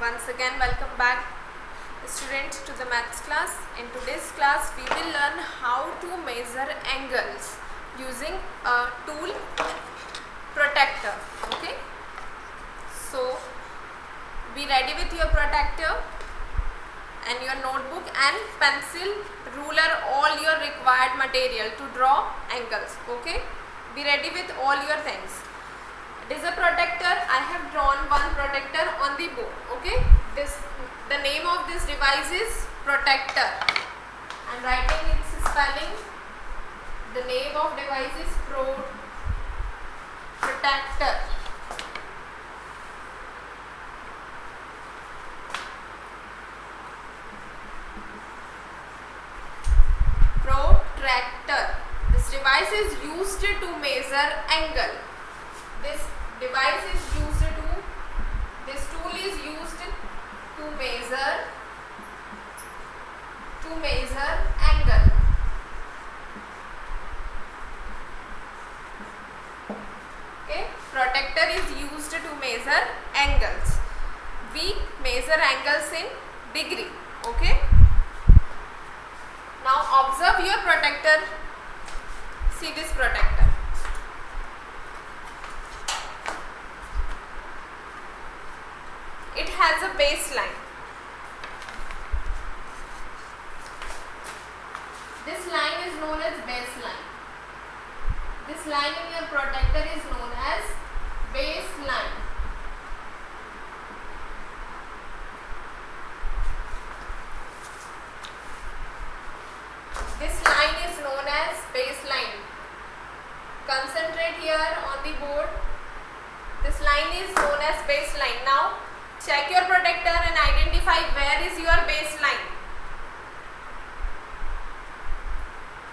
Once again, welcome back, students, to the maths class. In today's class, we will learn how to measure angles using a tool, protractor. Okay. So, be ready with your protractor and your notebook and pencil, ruler, all your required material to draw angles. Okay. Be ready with all your things. It is a protractor. I have drawn one protractor on the board. Okay. The name of this device is protractor. I am writing its spelling. The name of device is protractor. Protractor. This device is used to measure angle. This device is used to, this tool is used to measure angle. Okay, protractor is used to measure angles. We measure angles in degree. Okay. Now observe your protractor. See this protractor. It has a baseline. This line is known as baseline. This line in your protractor is known as baseline. This line is known as baseline. Concentrate here on the board. This line is known as baseline. Now, check your protractor and identify where is your baseline.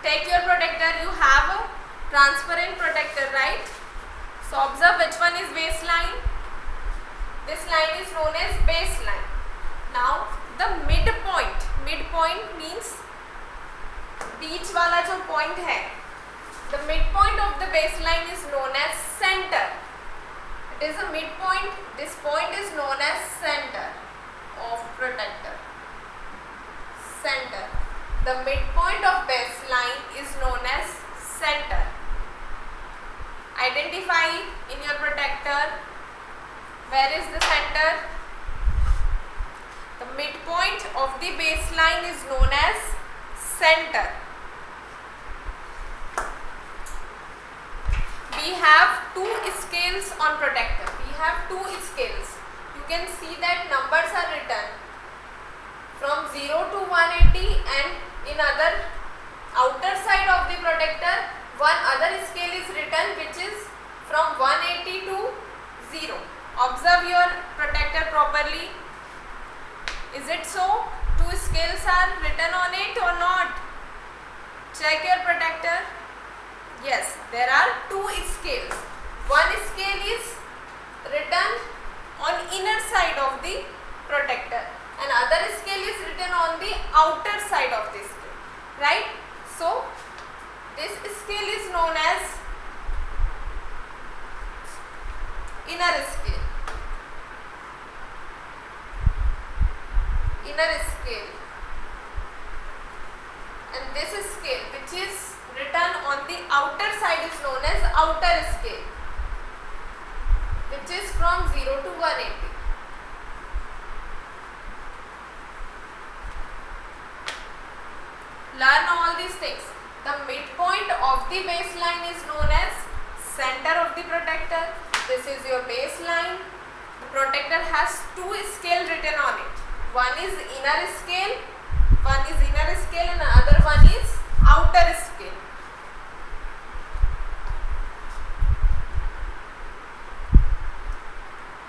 Take your protractor. You have a transparent protractor, right? So observe which one is baseline. This line is known as baseline. Now the midpoint. Midpoint means बीच वाला जो point है. The midpoint of the baseline is known as center. It is a midpoint. This point is known as center of protractor. Center. The midpoint of baseline is known as center. Identify in your protractor where is the center. The midpoint of the baseline is known as center. We have two scales on protractor. We have two scales. You can see that numbers are written from 0 to 180, and in other outer side of the protractor one other scale is written which is from 180 to 0. Observe your protractor properly. Is it so? Two scales are written on it or not? Check your protractor. Yes, there are two scales. One scale is written on inner side of the protractor and other scale is written on the outer side of the scale, right? So this scale is known as inner scale. Inner scale. And this scale which is written on the outer side is known as outer scale, which is from 0 to 180. Learn all these things. The midpoint of the baseline is known as center of the protractor. This is your baseline. The protractor has two scales written on it. One is inner scale, and another one is outer scale.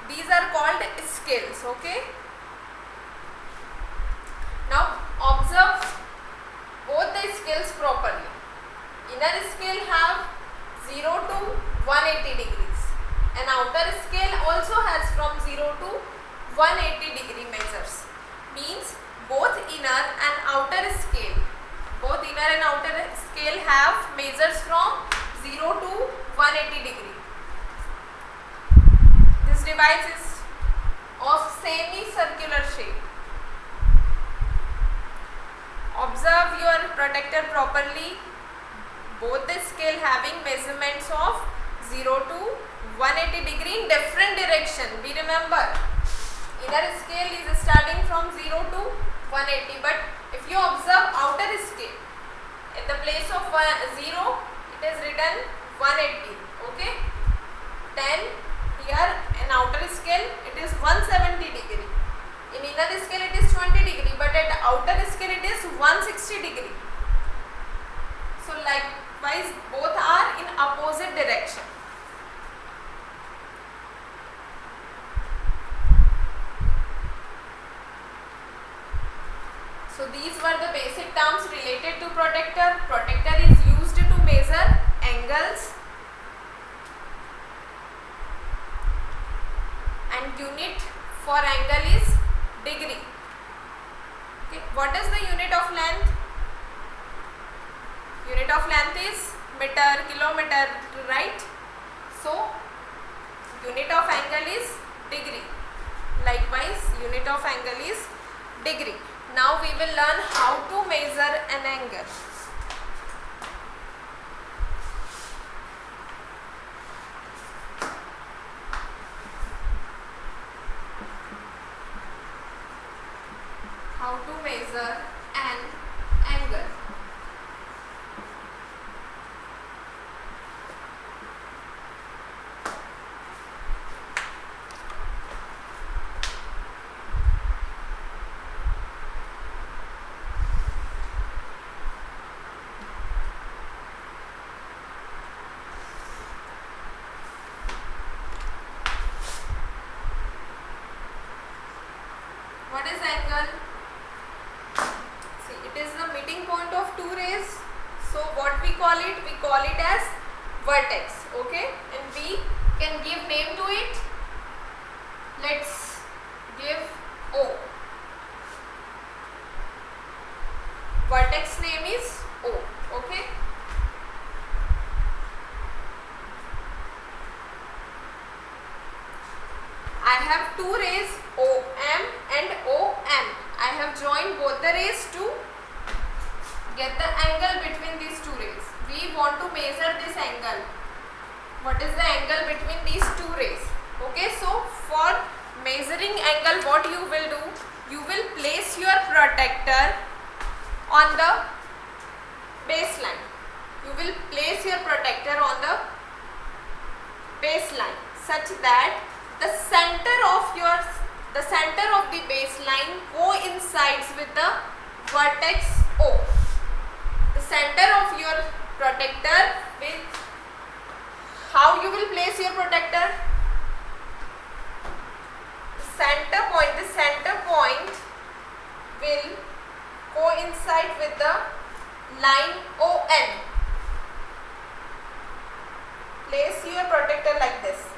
These are called scales. Okay. Now observe both the scales properly. Inner scale have 0 to 180 degrees and outer scale also has from 0 to 180 degree measures. Means both inner and outer scale have measures from 0 to 180 degree. This device is of semicircular shape. Observe your protector properly. Both the scale having measurements of 0 to 180 degree in different direction. We remember inner scale is starting from 0 to 180, but if you observe outer scale, in the place of 0 it is written 180. Okay, then here in outer scale it is 170 degree, in inner scale it is 20 degree, but at outer scale it is 160 degree. So likewise both are in opposite direction. So these were the basic terms related to protector. Protector is used to measure angles, and unit for angle is degree. Okay, what is the unit of length? Unit of length is meter, kilometer, right? So unit of angle is degree. Likewise unit of angle is degree. Now we will learn how to measure an angle. How to measure an angle. What is angle? See, it is the meeting point of two rays. So what we call it? We call it as vertex. Okay, and we can give name to it. Let's give O. Vertex name is O. Okay. I have two rays OM and ON. I have joined both the rays to get the angle between these two rays. We want to measure this angle. What is the angle between these two rays? Okay, so for measuring angle, what you will do? You will place your protector on the baseline. You will place your protector on the baseline such that the center of the baseline coincides with the vertex O. The center of your protector will, how you will place your protector? The center point will coincide with the line ON. Place your protector like this.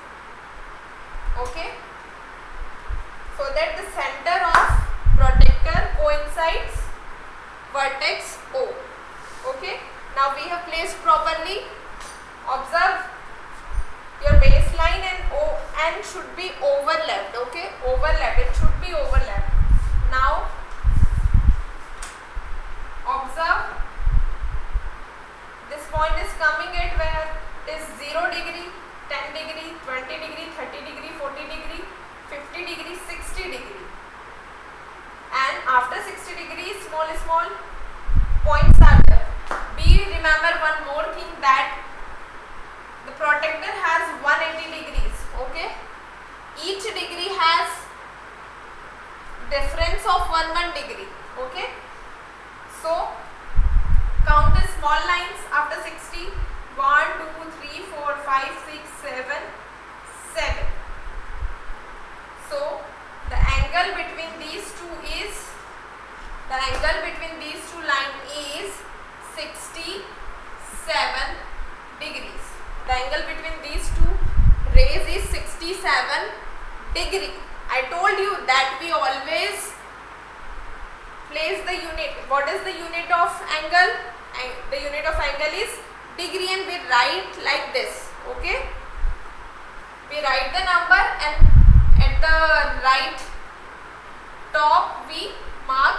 Okay, so that the center of protector coincides vertex O. Okay, now we have placed properly. Observe your baseline and ON should be overlapped. Okay, overlapped, it should be overlapped. Now observe, this point is coming at where it is 0 degree, 10 degree, 20 degree, 30 degree, 40 degree, 50 degree, 60 degree, and after 60 degrees small points are there. Be remember one more thing, that the protector has 180 degrees. Okay, each degree has difference of 1 degree. Okay, so count the small lines after 60. 1, 2, 3, 4, 5, 6, 7, 7. So the angle between these two lines is 67 degrees. The angle between these two rays is 67 degree. I told you that we always place the unit. What is the unit of angle? The unit of angle is degree, and we write like this. Okay, we write the number, and at the right top we mark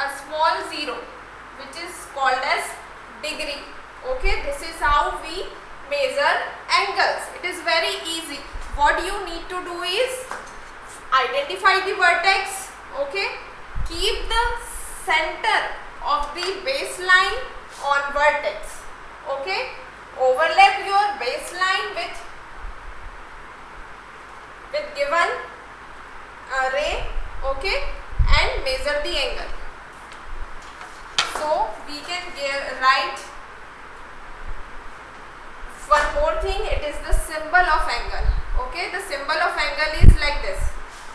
a small 0 which is called as degree. Okay, this is how we measure angles. It is very easy. What you need to do is identify the vertex. Okay, keep the center of the baseline on vertex. Okay, overlap your baseline with given ray. Okay, and measure the angle. So we can write one more thing. It is the symbol of angle. Okay, the symbol of angle is like this.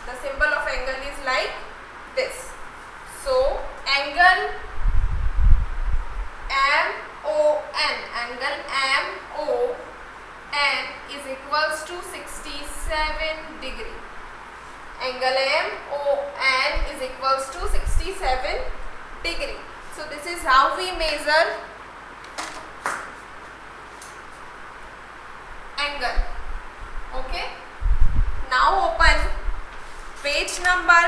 The symbol of angle is like this. So angle MON, angle MON is equals to 67 degree. Angle MON is equals to 67 degree. So this is how we measure angle. Okay. Now open page number.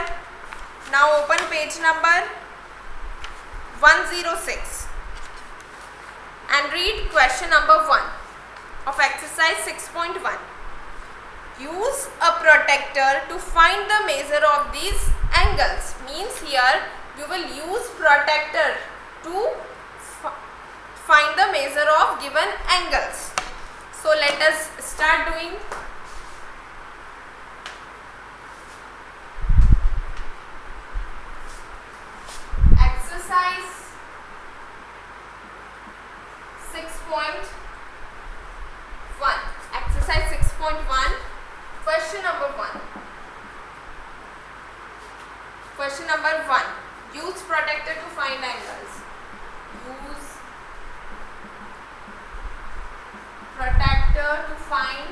106 and read question number 1 of exercise 6.1. Use a protractor to find the measure of these angles. Means here you will use protractor to find the measure of given angles. So let us start doing. Exercise 6.1. Exercise 6.1. Question number 1. Question number 1. Use protractor to find angles. Use protractor to find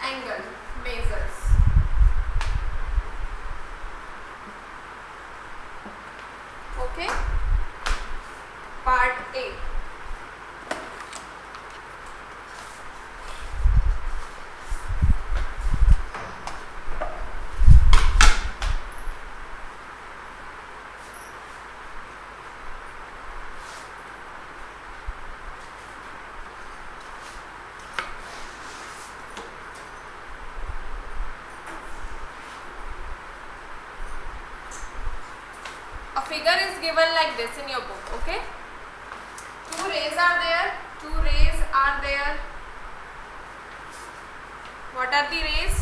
angle measures. Okay. Part A. A figure is given like this in your book. Okay. Two rays are there. What are the rays?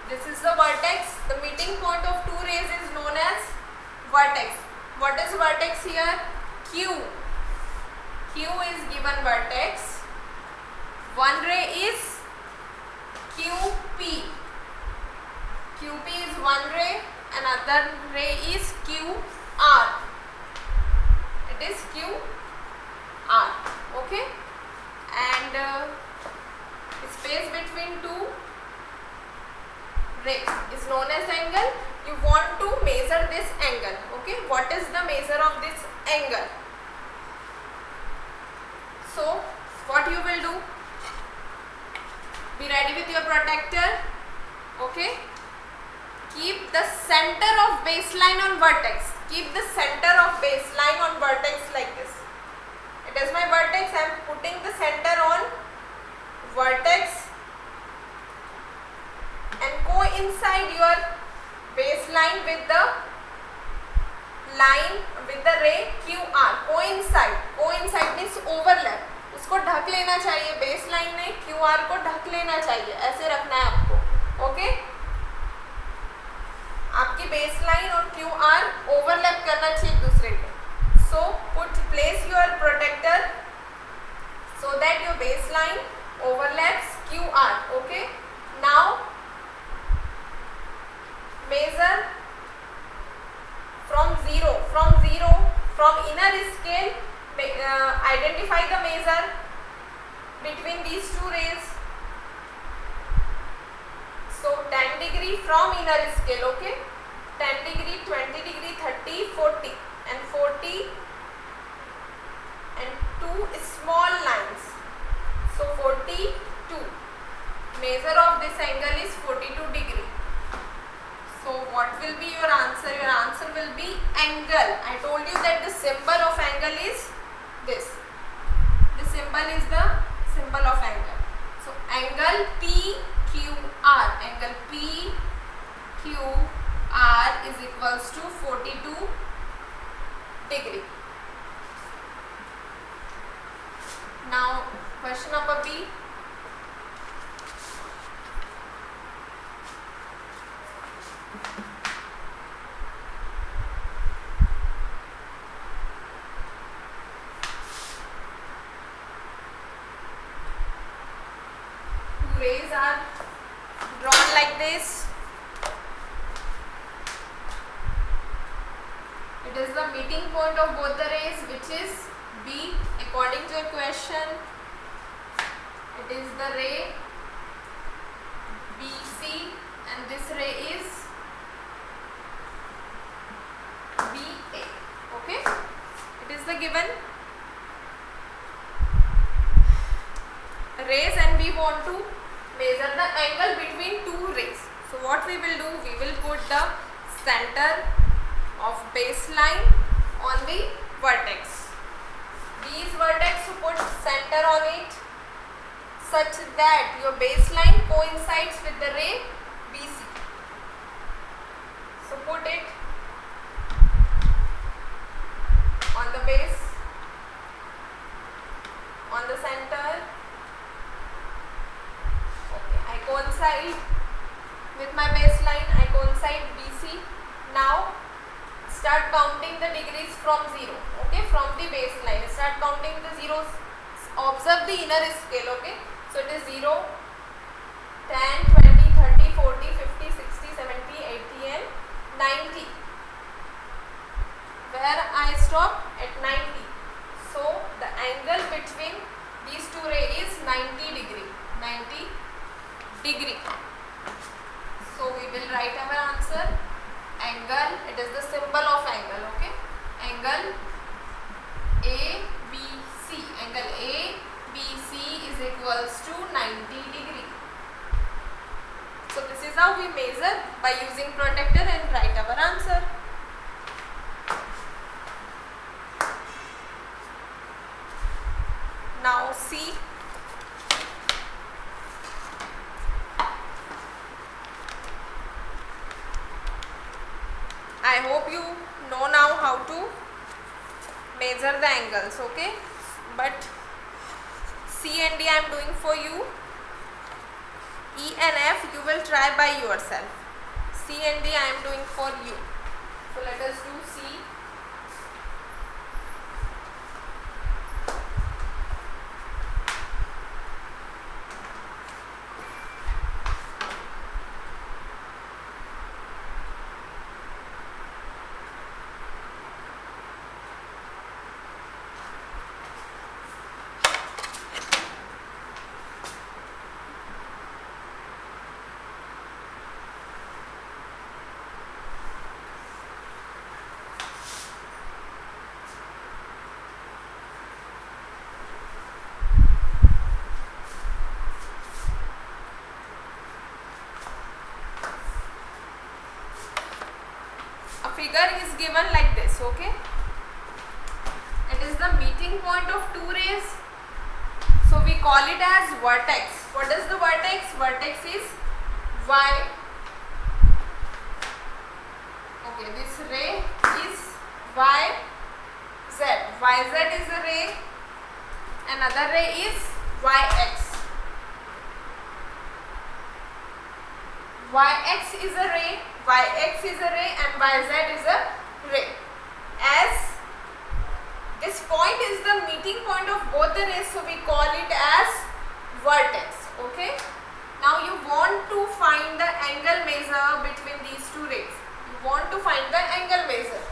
This is the vertex. The meeting point of two rays is known as vertex. What is vertex here? Q. Q is given vertex. One ray is QP. QP is one ray, another ray is QR. It is QR. Okay, and space between two rays is known as angle. You want to measure this angle. Okay, what is the measure of this angle? So what you will do? Be ready with your protractor. Okay. Keep the center of baseline on vertex. Keep the center of baseline on vertex like this. It is my vertex. I am putting the center on vertex and coincide your baseline with the line with the ray QR. Coincide. Coincide means overlap. उसको ढक लेना चाहिए. Baseline ने QR को ढक लेना चाहिए. ऐसे रखना है आपको. ओके. आपकी बेसलाइन और QR ओवरलैप करना चाहिए एक दूसरे के. So place your protector so that your baseline overlaps QR. Okay. Now measure from inner scale. Identify the measure between these two rays. So 10 degree from inner scale. Okay, 10 degree, 20 degree, 30, 40 and 40 and two small lines. angle is 42 degree. So what will be your answer? Your answer will be angle. I told you that the symbol of angle is this. The symbol is the symbol of angle. So angle PQR, angle PQR is equals to 42 degree. Now question number B. Rays are drawn like this. It is the meeting point of both the rays, which is B. According to your question, it is the ray BC and this ray is BA. Okay, it is the given rays and we want to measure the angle between two rays. So what we will do, we will put the center of baseline on the vertex. These vertex, you put center on it such that your baseline coincides with the ray BC. So put it on the base, on the center. Okay, I coincide with my baseline, I coincide BC. Now start counting the degrees from 0. Okay, from the baseline start counting the zeros. Observe the inner scale. Okay, so it is 0, 10, 20, 30, 40, 50, 60, 70, 80 and 90. Where I stop? At 90. So the angle between these two rays is 90 degree. 90 degree. So we will write our answer. Angle, it is the symbol of angle. Okay, angle ABC, angle ABC is equals to 90 degree. So this is how we measure by using protractor and write our answer. Now see, I hope you know now how to measure the angles. Okay, but C and D I am doing for you. E and F you will try by yourself. C and D I am doing for you. So let us do C. Figure is given like this. Okay, it is the meeting point of two rays, so we call it as vertex. What is the vertex? Vertex is Y. Okay, this ray is YZ. YZ is a ray, another ray is YX. YX is a ray, YX is a ray and YZ is a ray. As this point is the meeting point of both the rays, so we call it as vertex. Okay. Now you want to find the angle measure between these two rays. You want to find the angle measure.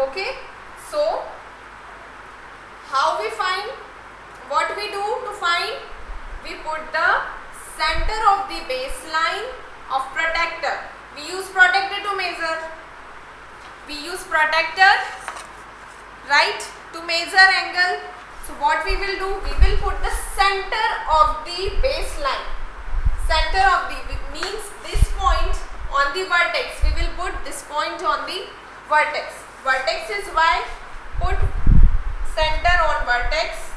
Okay. So how we find? What we do to find? We put the center of the baseline of protractor. We use protractor to measure. We use protractor, right, to measure angle. So what we will do? We will put the center of the baseline. Center of the means this point on the vertex. We will put this point on the vertex. Vertex is y. Put center on vertex.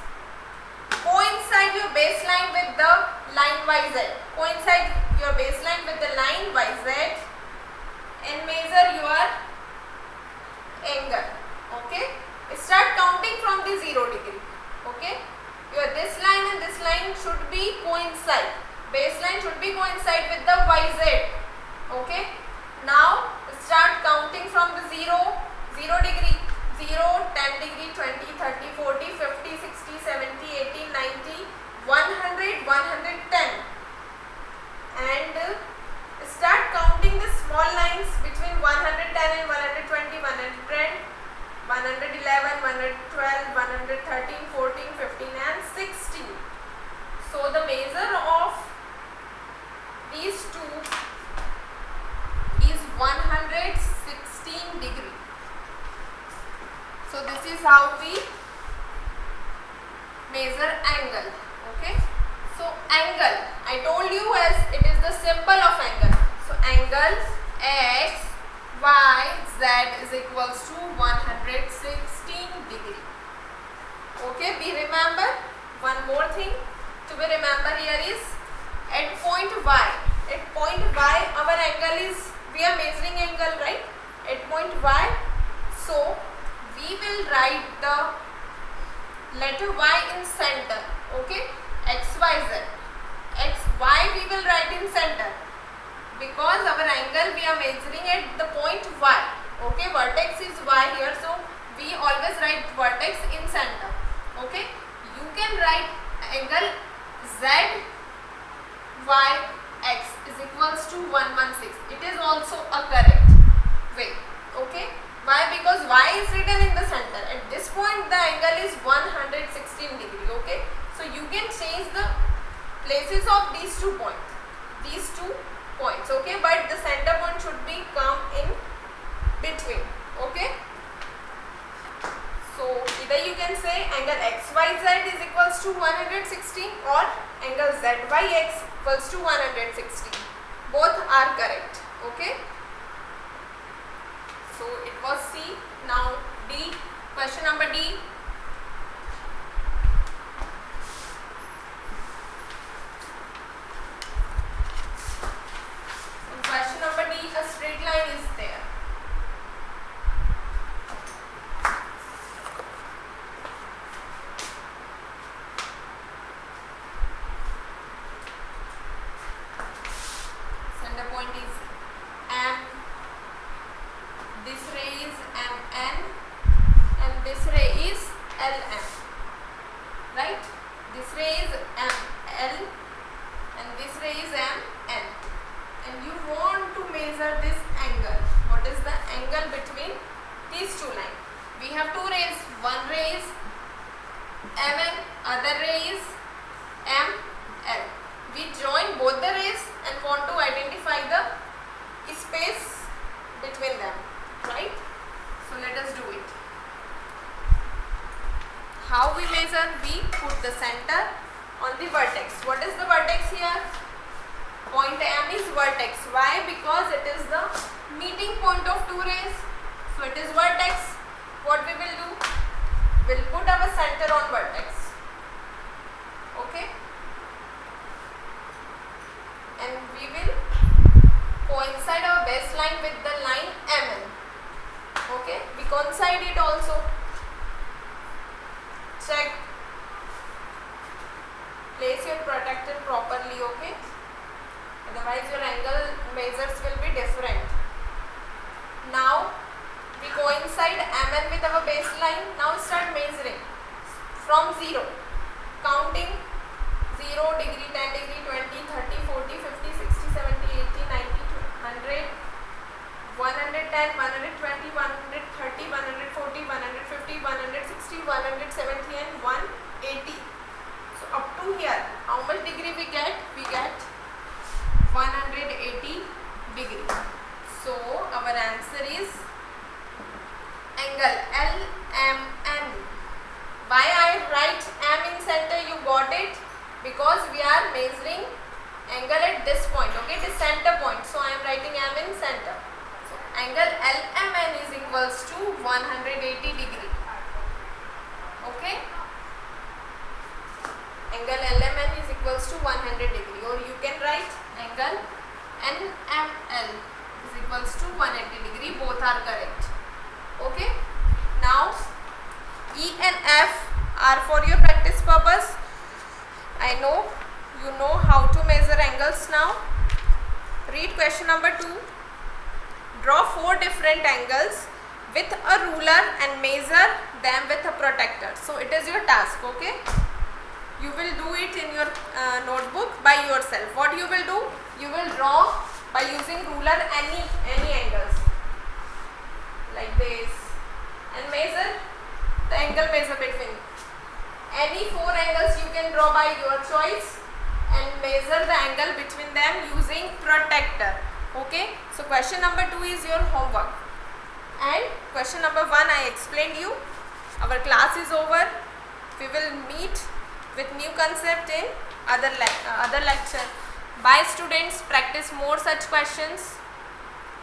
Coincide your baseline with the line yz. Coincide your baseline with the line yz and measure your angle. Okay. Start counting from the 0 degree. Okay. This line and this line should be coincide. Baseline should be coincide with the yz. Okay. Now start counting from the 0 degree. 0, 10 degree, 20, 30, 40, 50, 60, 70, 80, 90, 100, 110. And start counting the small lines between 110 and 120, 110, 111, 112, 113, 14, 15 and 16. So the measure of these two is 116 degree. So this is how we measure angle. Okay. So angle, I told you as it is the symbol of angle. So angle x, y, z is equals to 116 degree. Okay. We remember one more thing to be remember here is at point y. At point y our angle is, we are measuring angle, right? At point y. So we will write the letter y in center. Okay. X, y, z. X, y we will write in center because our angle we are measuring at the point y. Okay. Vertex is y here. So we always write vertex in center. Okay. You can write angle z, y, x is equals to 116. It is also a correct way. Okay. Why? Because y is written in the center. At this point the angle is 116 degree. Okay. So you can change the places of these 2 points. These 2 points. Okay. But the center point should be come in between. Okay. So either you can say angle xyz is equals to 116 or angle zyx equals to 116. Both are correct. Okay. So it was C. Now D. Question number D. In question number D, a straight line is there. Center point is M. This ray is MN and this ray is LM, right? This ray is ML and this ray is MN, and you want to measure this angle. What is the angle between these 2 lines? We have 2 rays. One ray is MN, other ray is ML. We join both the rays and want to identify the space between them. Right? So let us do it. How we measure? We put the center on the vertex. What is the vertex here? Point M is vertex. Why? Because it is the meeting point of 2 rays. So it is vertex. What we will do? We'll put our center on vertex. Okay? And we will coincide our baseline with the line MN. Okay, we coincide it also. Check. Place your protractor properly. Okay. Otherwise your angle measures will be different. Now we coincide MN with our baseline. Now start measuring from 0. Counting 0 degree, 10 degree, 20, 30, 40, 50, 60, 70, 80, 90, 100, 110, 120, 130, 140, 150, 160, 170 and 180. So up to here, how much degree we get? We get 180 degree. So our answer is angle LMN. Why I write M in center? You got it? Because we are measuring angle at this point, okay, it is center point, so I am writing M in center. So angle LMN is equals to 180 degree. Okay, angle LMN is equals to 100 degree, or you can write angle NML is equals to 180 degree. Both are correct. Okay, now E and F are for your practice purpose. I know you know how to measure angles now. Read question number 2. Draw 4 different angles with a ruler and measure them with a protractor. So it is your task, okay? You will do it in your notebook by yourself. What you will do? You will draw by using ruler any angles like this and measure the angle measure between. Any 4 angles you can draw by your choice and measure the angle between them using protractor. Okay, so question number 2 is your homework, and question number 1 I explained you. Our class is over. We will meet with new concept in other lecture. Bye students, practice more such questions.